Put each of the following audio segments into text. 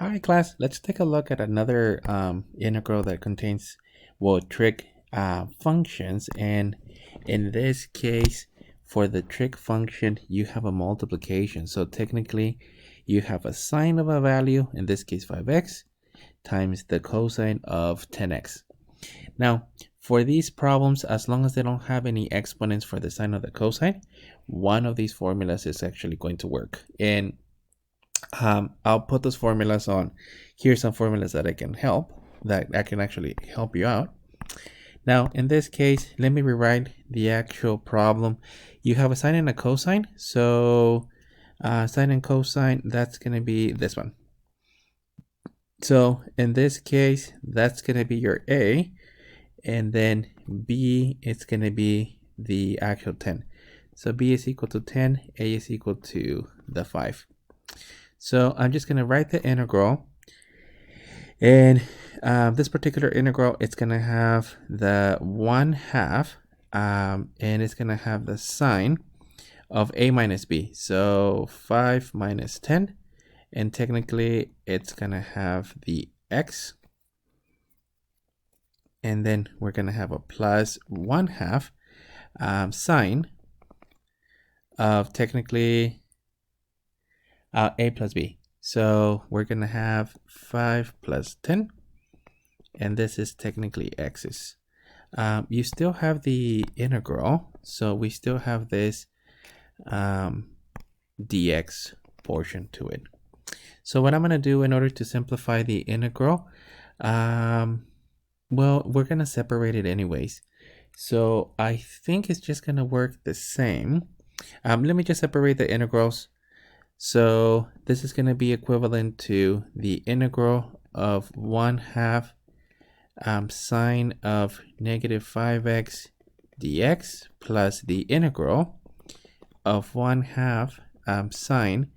Hi class, let's take a look at another integral that contains, well, trig functions. And in this case, for the trig function, you have a multiplication. So technically, you have a sine of a value, in this case 5x, times the cosine of 10x. Now, for these problems, as long as they don't have any exponents for the sine or the cosine, one of these formulas is actually going to work. And I'll put those formulas on. Here's some formulas that I can actually help you out. Now, in this case, let me rewrite the actual problem. You have a sine and a cosine. So sine and cosine, that's going to be this one. So in this case, that's going to be your A. And then B, it's going to be the actual 10. So B is equal to 10, A is equal to the 5. So I'm just going to write the integral. And this particular integral, it's going to have the 1/2, and it's going to have the sine of A minus B. So 5 minus 10. And technically, it's going to have the x. And then we're going to have a plus 1/2 sine of technically A plus B. So we're going to have 5 plus 10. And this is technically x's. You still have the integral. So we still have this dx portion to it. So what I'm going to do in order to simplify the integral, well, we're going to separate it anyways. So I think it's just going to work the same. Let me just separate the integrals. So this is going to be equivalent to the integral of 1/2 sine of negative 5x dx plus the integral of 1/2 sine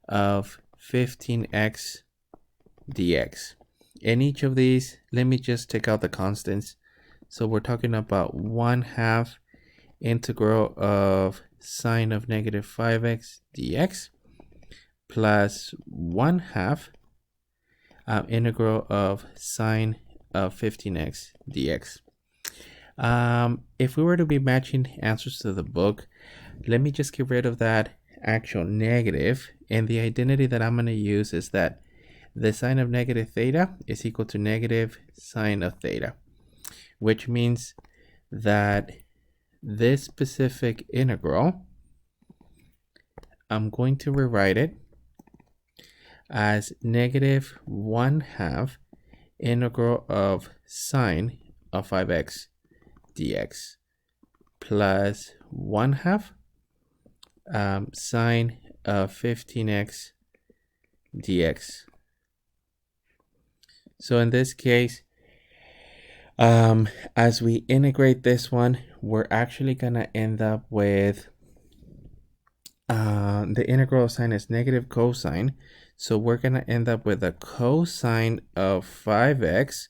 of 15x dx. In each of these, let me just take out the constants. So we're talking about 1/2 integral of sine of negative 5x dx plus 1/2 integral of sine of 15x dx. If we were to be matching answers to the book, let me just get rid of that actual negative, and the identity that I'm going to use is that the sine of negative theta is equal to negative sine of theta, which means that this specific integral, I'm going to rewrite it as negative 1/2 integral of sine of 5x dx plus 1/2 sine of 15x dx. So in this case, as we integrate this one, we're actually going to end up with the integral of sine is negative cosine. So we're going to end up with a cosine of 5x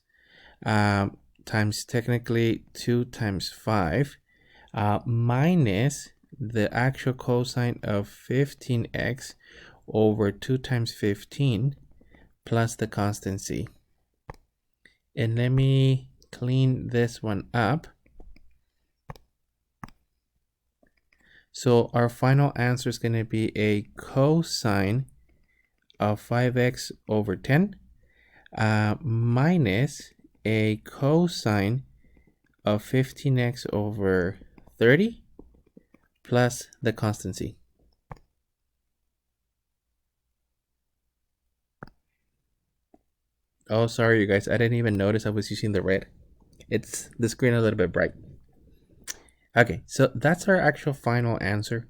times technically 2 times 5 minus the actual cosine of 15x over 2 times 15 plus the constant c. And let me clean this one up. So our final answer is going to be a cosine of 5x over 10 minus a cosine of 15x over 30 plus the constant c. Oh, sorry, you guys. I didn't even notice I was using the red. It's the screen a little bit bright. Okay, so that's our actual final answer.